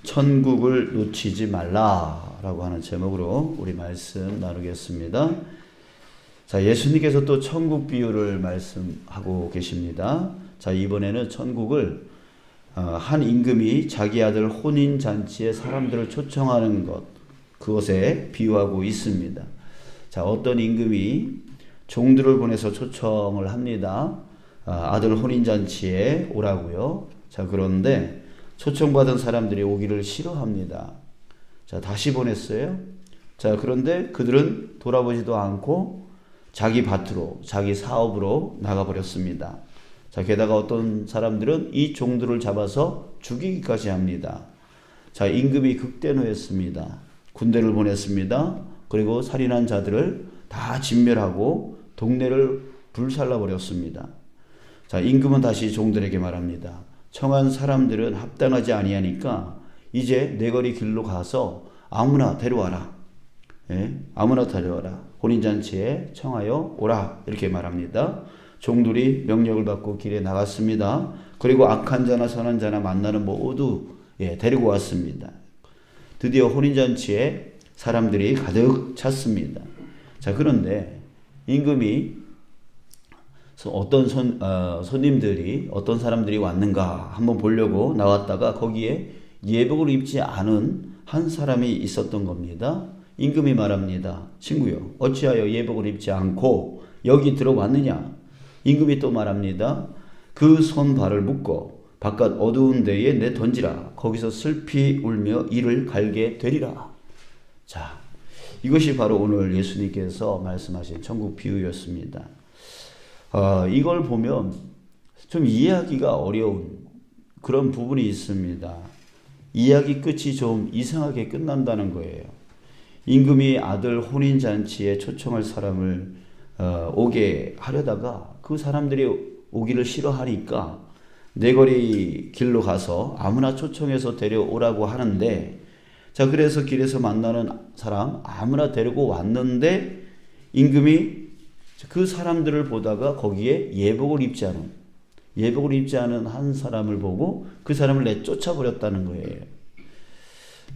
천국을 놓치지 말라라고 하는 제목으로 우리 말씀 나누겠습니다. 자, 예수님께서 또 천국 비유를 말씀하고 계십니다. 자, 이번에는 천국을 한 임금이 자기 아들 혼인잔치에 사람들을 초청하는 것, 그것에 비유하고 있습니다. 자, 어떤 임금이 종들을 보내서 초청을 합니다. 아들 혼인잔치에 오라고요. 자, 그런데 초청받은 사람들이 오기를 싫어합니다. 자, 다시 보냈어요. 자, 그런데 그들은 돌아보지도 않고 자기 밭으로, 자기 사업으로 나가버렸습니다. 자, 게다가 어떤 사람들은 이 종들을 잡아서 죽이기까지 합니다. 자, 임금이 극대노했습니다. 군대를 보냈습니다. 그리고 살인한 자들을 다 진멸하고 동네를 불살라 버렸습니다. 자, 임금은 다시 종들에게 말합니다. 청한 사람들은 합당하지 아니하니까 이제 내거리 길로 가서 아무나 데려와라. 예? 아무나 데려와라. 혼인잔치에 청하여 오라. 이렇게 말합니다. 종들이 명령을 받고 길에 나갔습니다. 그리고 악한 자나 선한 자나 만나는 모두 데리고 왔습니다. 드디어 혼인잔치에 사람들이 가득 찼습니다. 자, 그런데 임금이 어떤 손님들이 어떤 사람들이 왔는가 한번 보려고 나왔다가 거기에 예복을 입지 않은 한 사람이 있었던 겁니다. 임금이 말합니다. 친구요, 어찌하여 예복을 입지 않고 여기 들어왔느냐? 임금이 또 말합니다. 그 손발을 묶어 바깥 어두운 데에 내 던지라. 거기서 슬피 울며 이를 갈게 되리라. 자, 이것이 바로 오늘 예수님께서 말씀하신 천국 비유였습니다. 이걸 보면 좀 이해하기가 어려운 그런 부분이 있습니다. 이야기 끝이 좀 이상하게 끝난다는 거예요. 임금이 아들 혼인잔치에 초청할 사람을 오게 하려다가 그 사람들이 오기를 싫어하니까 내거리 길로 가서 아무나 초청해서 데려오라고 하는데, 자, 그래서 길에서 만나는 사람 아무나 데리고 왔는데 임금이 그 사람들을 보다가 거기에 예복을 입지 않은 한 사람을 보고 그 사람을 내쫓아 버렸다는 거예요.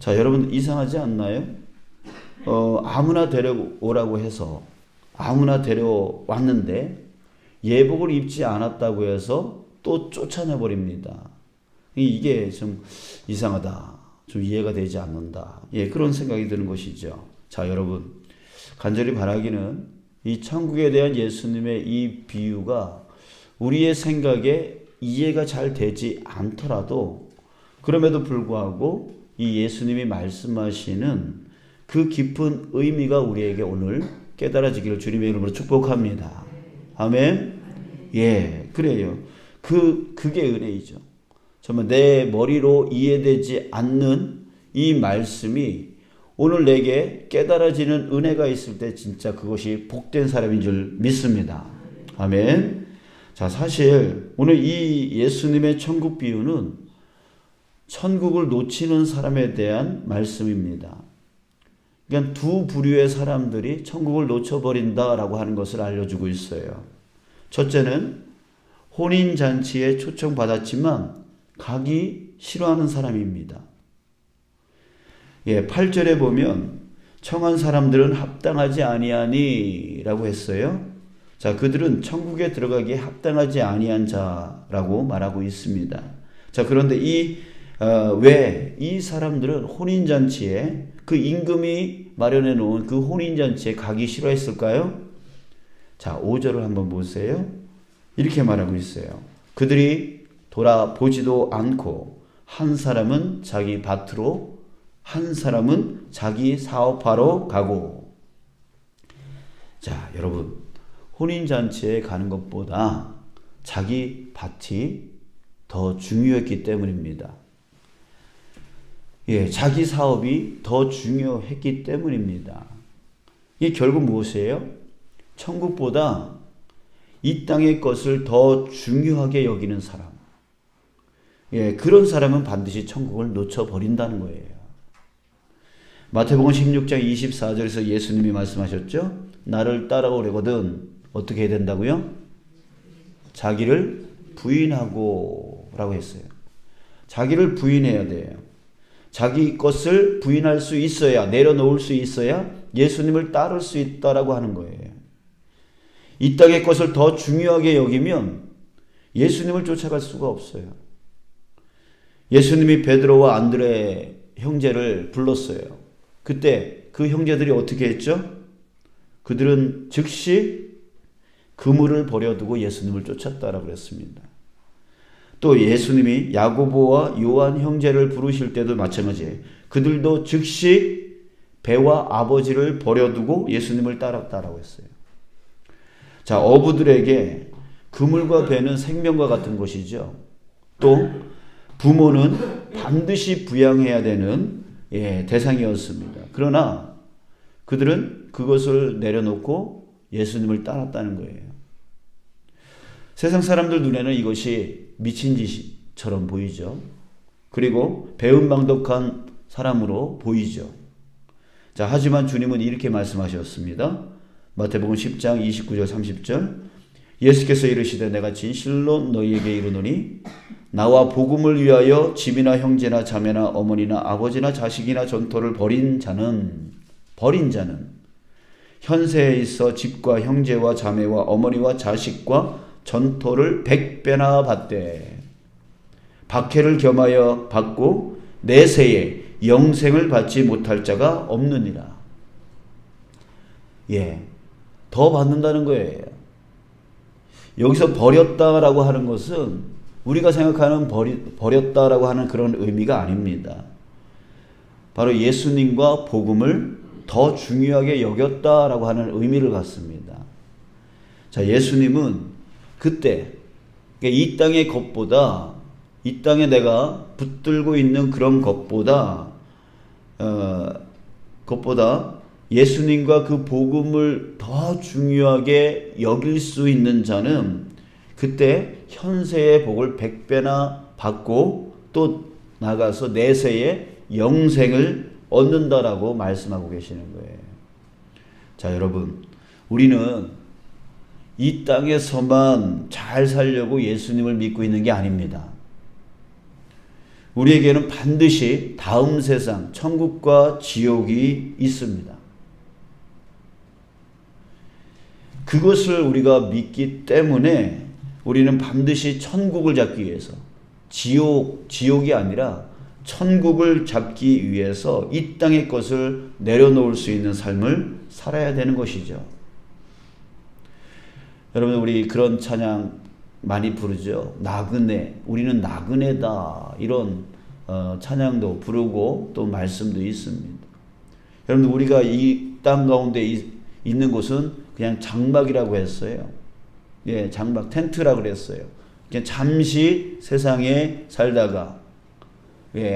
자, 여러분 이상하지 않나요? 아무나 데려오라고 해서 아무나 데려왔는데 예복을 입지 않았다고 해서 또 쫓아내 버립니다. 이게 좀 이상하다. 좀 이해가 되지 않는다. 그런 생각이 드는 것이죠. 자, 여러분 간절히 바라기는 이 천국에 대한 예수님의 이 비유가 우리의 생각에 이해가 잘 되지 않더라도 그럼에도 불구하고 이 예수님이 말씀하시는 그 깊은 의미가 우리에게 오늘 깨달아지기를 주님의 이름으로 축복합니다. 아멘. 그래요. 그게 은혜이죠. 정말 내 머리로 이해되지 않는 이 말씀이 오늘 내게 깨달아지는 은혜가 있을 때 진짜 그것이 복된 사람인 줄 믿습니다. 아멘. 자, 사실 오늘 이 예수님의 천국 비유는 천국을 놓치는 사람에 대한 말씀입니다. 그러니까 두 부류의 사람들이 천국을 놓쳐버린다라고 하는 것을 알려주고 있어요. 첫째는 혼인잔치에 초청받았지만 가기 싫어하는 사람입니다. 8절에 보면 청한 사람들은 합당하지 아니하니 라고 했어요. 자, 그들은 천국에 들어가기에 합당하지 아니한 자라고 말하고 있습니다. 자, 그런데 왜 이 사람들은 혼인잔치에 그 임금이 마련해 놓은 그 혼인잔치에 가기 싫어했을까요? 자, 5절을 한번 보세요. 이렇게 말하고 있어요. 그들이 돌아보지도 않고 한 사람은 자기 밭으로 한 사람은 자기 사업하러 가고. 자, 여러분 혼인잔치에 가는 것보다 자기 밭이 더 중요했기 때문입니다. 자기 사업이 더 중요했기 때문입니다. 이게 결국 무엇이에요? 천국보다 이 땅의 것을 더 중요하게 여기는 사람. 그런 사람은 반드시 천국을 놓쳐버린다는 거예요. 마태복음 16장 24절에서 예수님이 말씀하셨죠? 나를 따라오려거든 어떻게 해야 된다고요? 자기를 부인하고 라고 했어요. 자기를 부인해야 돼요. 자기 것을 부인할 수 있어야, 내려놓을 수 있어야 예수님을 따를 수 있다라고 하는 거예요. 이 땅의 것을 더 중요하게 여기면 예수님을 쫓아갈 수가 없어요. 예수님이 베드로와 안드레 형제를 불렀어요. 그때 그 형제들이 어떻게 했죠? 그들은 즉시 그물을 버려두고 예수님을 쫓았다라고 그랬습니다. 또 예수님이 야고보와 요한 형제를 부르실 때도 마찬가지예요. 그들도 즉시 배와 아버지를 버려두고 예수님을 따랐다라고 했어요. 자, 어부들에게 그물과 배는 생명과 같은 것이죠. 또 부모는 반드시 부양해야 되는 대상이었습니다. 그러나 그들은 그것을 내려놓고 예수님을 따랐다는 거예요. 세상 사람들 눈에는 이것이 미친 짓처럼 보이죠. 그리고 배은망덕한 사람으로 보이죠. 자, 하지만 주님은 이렇게 말씀하셨습니다. 마태복음 10장 29절 30절 예수께서 이르시되 내가 진실로 너희에게 이르노니 나와 복음을 위하여 집이나 형제나 자매나 어머니나 아버지나 자식이나 전토를 벌인 자는 현세에 있어 집과 형제와 자매와 어머니와 자식과 전토를 100배나 받되 박해를 겸하여 받고 내세에 영생을 받지 못할 자가 없느니라. 더 받는다는 거예요. 여기서 버렸다라고 하는 것은 우리가 생각하는 버렸다라고 하는 그런 의미가 아닙니다. 바로 예수님과 복음을 더 중요하게 여겼다라고 하는 의미를 갖습니다. 자, 예수님은 그때 이 땅의 것보다, 이 땅에 내가 붙들고 있는 그런 것보다 예수님과 그 복음을 더 중요하게 여길 수 있는 자는 그때 현세의 복을 100배나 받고 또 나가서 내세의 영생을 얻는다라고 말씀하고 계시는 거예요. 자, 여러분, 우리는 이 땅에서만 잘 살려고 예수님을 믿고 있는 게 아닙니다. 우리에게는 반드시 다음 세상, 천국과 지옥이 있습니다. 그것을 우리가 믿기 때문에 우리는 반드시 천국을 잡기 위해서, 지옥이 아니라 천국을 잡기 위해서 이 땅의 것을 내려놓을 수 있는 삶을 살아야 되는 것이죠. 여러분, 우리 그런 찬양 많이 부르죠. 나그네, 우리는 나그네다, 이런 찬양도 부르고 또 말씀도 있습니다. 여러분, 우리가 이 땅 가운데 있는 곳은 그냥 장막이라고 했어요. 장막, 텐트라고 그랬어요. 그냥 잠시 세상에 살다가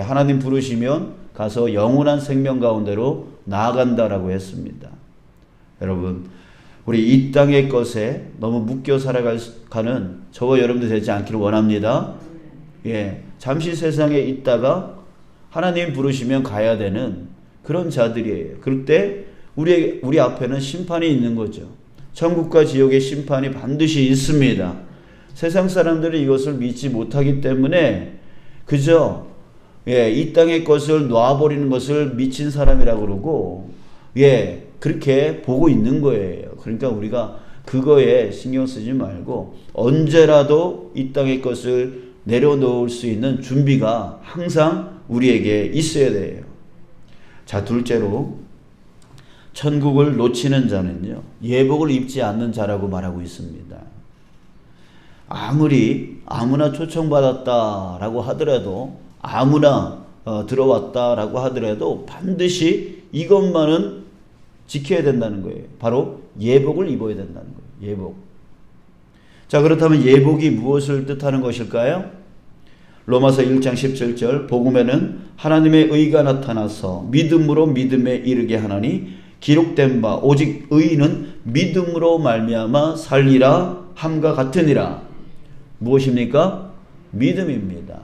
하나님 부르시면 가서 영원한 생명 가운데로 나아간다라고 했습니다. 여러분, 우리 이 땅의 것에 너무 묶여 살아가는 저와 여러분들 되지 않기를 원합니다. 잠시 세상에 있다가 하나님 부르시면 가야 되는 그런 자들이에요. 그럴 때 우리 앞에는 심판이 있는 거죠. 천국과 지옥의 심판이 반드시 있습니다. 세상 사람들이 이것을 믿지 못하기 때문에 그저 이 땅의 것을 놔버리는 것을 미친 사람이라고 그러고 그렇게 보고 있는 거예요. 그러니까 우리가 그거에 신경 쓰지 말고 언제라도 이 땅의 것을 내려놓을 수 있는 준비가 항상 우리에게 있어야 돼요. 자, 둘째로 천국을 놓치는 자는요, 예복을 입지 않는 자라고 말하고 있습니다. 아무나 초청받았다라고 하더라도, 아무나 들어왔다라고 하더라도 반드시 이것만은 지켜야 된다는 거예요. 바로 예복을 입어야 된다는 거예요. 예복. 자, 그렇다면 예복이 무엇을 뜻하는 것일까요? 로마서 1장 17절 복음에는 하나님의 의가 나타나서 믿음으로 믿음에 이르게 하나니 기록된 바 오직 의인은 믿음으로 말미암아 살리라 함과 같으니라. 무엇입니까? 믿음입니다.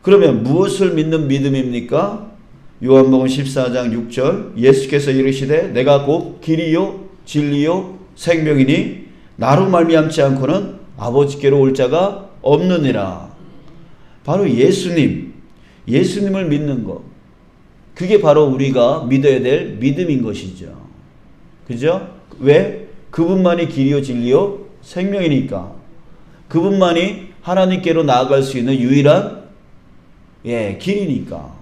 그러면 무엇을 믿는 믿음입니까? 요한복음 14장 6절 예수께서 이르시되 내가 곧 길이요 진리요 생명이니 나로 말미암지 않고는 아버지께로 올 자가 없느니라. 바로 예수님, 예수님을 믿는 것. 그게 바로 우리가 믿어야 될 믿음인 것이죠. 그죠? 왜? 그분만이 길이요 진리요 생명이니까. 그분만이 하나님께로 나아갈 수 있는 유일한 길이니까.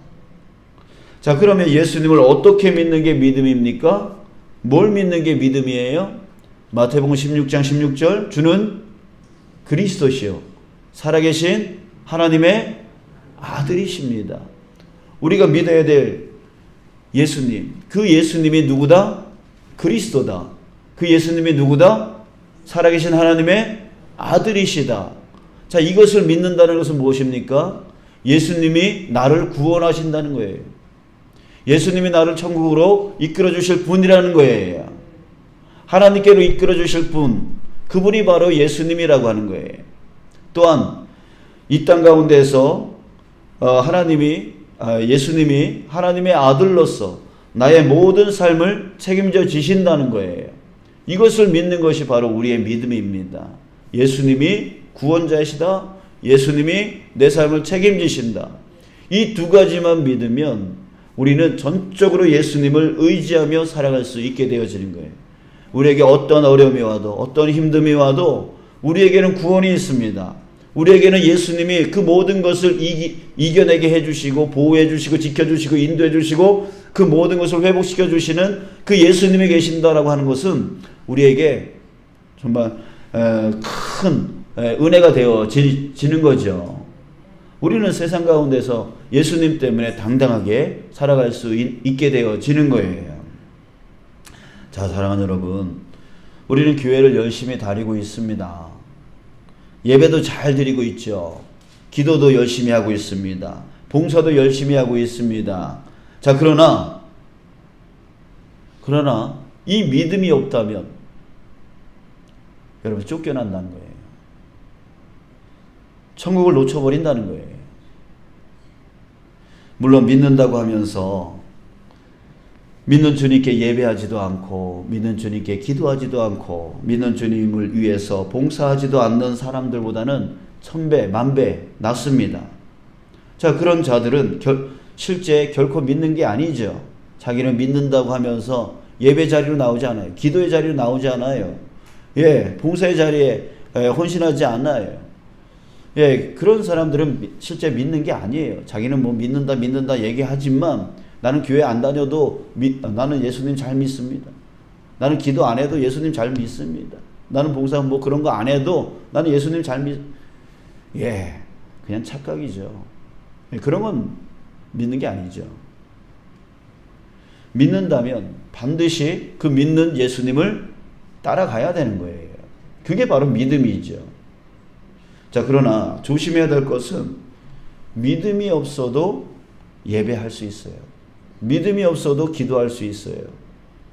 자, 그러면 예수님을 어떻게 믿는 게 믿음입니까? 뭘 믿는 게 믿음이에요? 마태복음 16장 16절, 주는 그리스도시요 살아계신 하나님의 아들이십니다. 우리가 믿어야 될 예수님, 그 예수님이 누구다? 그리스도다. 그 예수님이 누구다? 살아계신 하나님의 아들이시다. 자, 이것을 믿는다는 것은 무엇입니까? 예수님이 나를 구원하신다는 거예요. 예수님이 나를 천국으로 이끌어 주실 분이라는 거예요. 하나님께로 이끌어 주실 분, 그분이 바로 예수님이라고 하는 거예요. 또한 이 땅 가운데서 예수님이 하나님의 아들로서 나의 모든 삶을 책임져 지신다는 거예요. 이것을 믿는 것이 바로 우리의 믿음입니다. 예수님이 구원자이시다. 예수님이 내 삶을 책임지신다. 이 두 가지만 믿으면 우리는 전적으로 예수님을 의지하며 살아갈 수 있게 되어지는 거예요. 우리에게 어떤 어려움이 와도 어떤 힘듦이 와도 우리에게는 구원이 있습니다. 우리에게는 예수님이 그 모든 것을 이겨내게 해주시고 보호해주시고 지켜주시고 인도해주시고 그 모든 것을 회복시켜주시는 그 예수님이 계신다라고 하는 것은 우리에게 정말 큰 은혜가 되어지는 거죠. 우리는 세상 가운데서 예수님 때문에 당당하게 살아갈 수 있게 되어지는 거예요. 자, 사랑하는 여러분, 우리는 교회를 열심히 다니고 있습니다. 예배도 잘 드리고 있죠. 기도도 열심히 하고 있습니다. 봉사도 열심히 하고 있습니다. 자, 그러나 이 믿음이 없다면 여러분 쫓겨난다는 거예요. 천국을 놓쳐버린다는 거예요. 물론 믿는다고 하면서 믿는 주님께 예배하지도 않고 믿는 주님께 기도하지도 않고 믿는 주님을 위해서 봉사하지도 않는 사람들보다는 천배 만배 낫습니다. 자, 그런 자들은 실제 결코 믿는 게 아니죠. 자기는 믿는다고 하면서 예배 자리로 나오지 않아요. 기도의 자리로 나오지 않아요. 봉사의 자리에 헌신하지 않아요. 그런 사람들은 실제 믿는 게 아니에요. 자기는 뭐 믿는다 얘기하지만 나는 교회 안 다녀도 나는 예수님 잘 믿습니다. 나는 기도 안 해도 예수님 잘 믿습니다. 나는 봉사 뭐 그런 거 안 해도 나는 예수님 잘 그냥 착각이죠. 그런 건 믿는 게 아니죠. 믿는다면 반드시 그 믿는 예수님을 따라가야 되는 거예요. 그게 바로 믿음이죠. 자, 그러나 조심해야 될 것은 믿음이 없어도 예배할 수 있어요. 믿음이 없어도 기도할 수 있어요.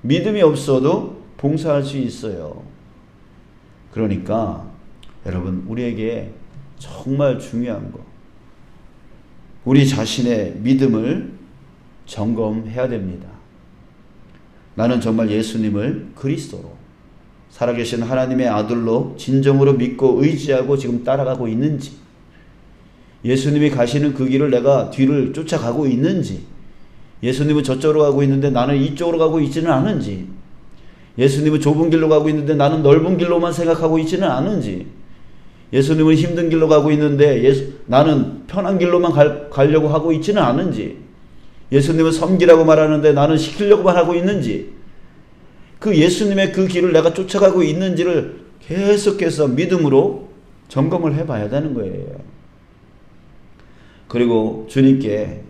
믿음이 없어도 봉사할 수 있어요. 그러니까 여러분, 우리에게 정말 중요한 거, 우리 자신의 믿음을 점검해야 됩니다. 나는 정말 예수님을 그리스도로 살아계신 하나님의 아들로 진정으로 믿고 의지하고 지금 따라가고 있는지, 예수님이 가시는 그 길을 내가 뒤를 쫓아가고 있는지, 예수님은 저쪽으로 가고 있는데 나는 이쪽으로 가고 있지는 않은지, 예수님은 좁은 길로 가고 있는데 나는 넓은 길로만 생각하고 있지는 않은지, 예수님은 힘든 길로 가고 있는데 나는 편한 길로만 가려고 하고 있지는 않은지, 예수님은 섬기라고 말하는데 나는 시키려고만 하고 있는지, 그 예수님의 그 길을 내가 쫓아가고 있는지를 계속해서 믿음으로 점검을 해봐야 되는 거예요. 그리고 주님께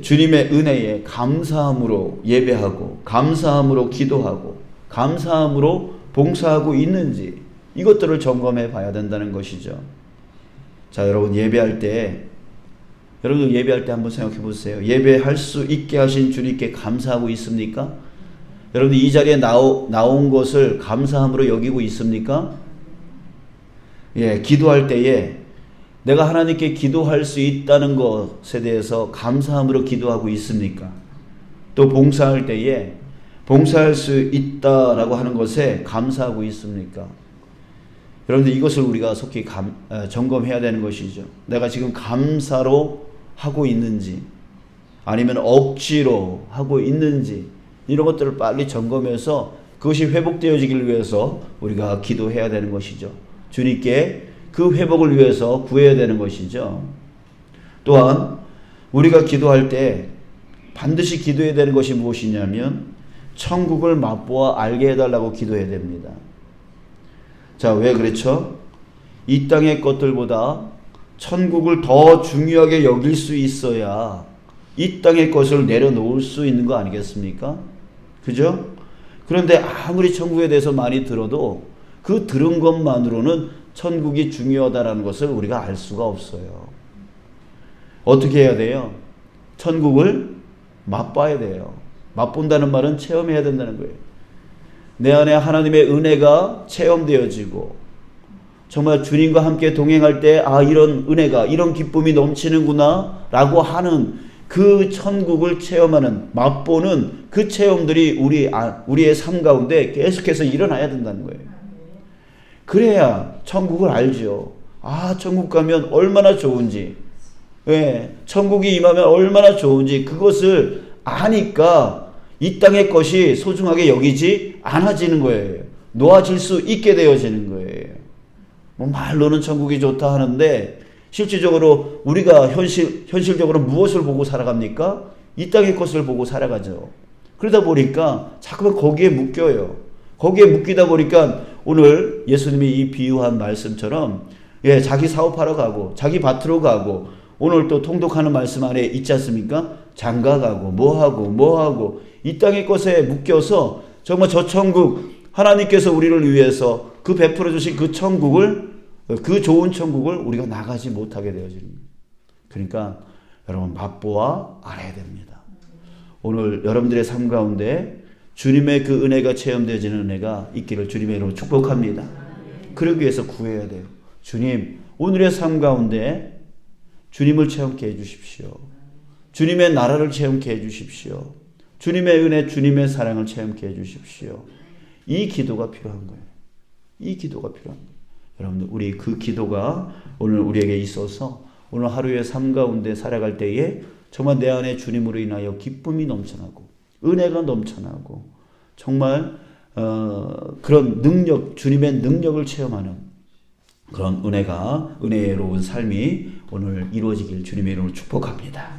주님의 은혜에 감사함으로 예배하고 감사함으로 기도하고 감사함으로 봉사하고 있는지, 이것들을 점검해 봐야 된다는 것이죠. 자, 여러분, 예배할 때 한번 생각해 보세요. 예배할 수 있게 하신 주님께 감사하고 있습니까? 여러분, 이 자리에 나온 것을 감사함으로 여기고 있습니까? 기도할 때에 내가 하나님께 기도할 수 있다는 것에 대해서 감사함으로 기도하고 있습니까? 또 봉사할 때에 봉사할 수 있다라고 하는 것에 감사하고 있습니까? 여러분들, 이것을 우리가 속히 점검해야 되는 것이죠. 내가 지금 감사로 하고 있는지 아니면 억지로 하고 있는지 이런 것들을 빨리 점검해서 그것이 회복되어지기를 위해서 우리가 기도해야 되는 것이죠. 주님께 그 회복을 위해서 구해야 되는 것이죠. 또한 우리가 기도할 때 반드시 기도해야 되는 것이 무엇이냐면 천국을 맛보아 알게 해달라고 기도해야 됩니다. 자, 왜 그렇죠? 이 땅의 것들보다 천국을 더 중요하게 여길 수 있어야 이 땅의 것을 내려놓을 수 있는 거 아니겠습니까? 그죠? 그런데 아무리 천국에 대해서 많이 들어도 그 들은 것만으로는 천국이 중요하다는 것을 우리가 알 수가 없어요. 어떻게 해야 돼요? 천국을 맛봐야 돼요. 맛본다는 말은 체험해야 된다는 거예요. 내 안에 하나님의 은혜가 체험되어지고 정말 주님과 함께 동행할 때 이런 은혜가 이런 기쁨이 넘치는구나 라고 하는 그 천국을 체험하는 맛보는 그 체험들이 우리의 삶 가운데 계속해서 일어나야 된다는 거예요. 그래야 천국을 알죠. 천국 가면 얼마나 좋은지, 천국이 임하면 얼마나 좋은지 그것을 아니까 이 땅의 것이 소중하게 여기지 않아지는 거예요. 놓아질 수 있게 되어지는 거예요. 말로는 천국이 좋다 하는데 실질적으로 우리가 현실적으로 무엇을 보고 살아갑니까? 이 땅의 것을 보고 살아가죠. 그러다 보니까 자꾸만 거기에 묶여요. 거기에 묶이다 보니까 오늘 예수님이 이 비유한 말씀처럼 자기 사업하러 가고 자기 밭으로 가고 오늘 또 통독하는 말씀 안에 있지 않습니까? 장가 가고 뭐하고 이 땅의 것에 묶여서 정말 저 천국 하나님께서 우리를 위해서 그 베풀어 주신 그 천국을 그 좋은 천국을 우리가 나가지 못하게 되어지는 거예요. 그러니까 여러분 맛보아 알아야 됩니다. 오늘 여러분들의 삶 가운데 주님의 그 은혜가 체험되어지는 은혜가 있기를 주님의 이름으로 축복합니다. 그러기 위해서 구해야 돼요. 주님, 오늘의 삶 가운데 주님을 체험케 해주십시오. 주님의 나라를 체험케 해주십시오. 주님의 은혜, 주님의 사랑을 체험케 해주십시오. 이 기도가 필요한 거예요. 이 기도가 필요한 거예요. 여러분들, 우리 그 기도가 오늘 우리에게 있어서 오늘 하루의 삶 가운데 살아갈 때에 정말 내 안에 주님으로 인하여 기쁨이 넘쳐나고 은혜가 넘쳐나고 정말 그런 능력, 주님의 능력을 체험하는 그런 은혜로운 삶이 오늘 이루어지길 주님의 이름으로 축복합니다.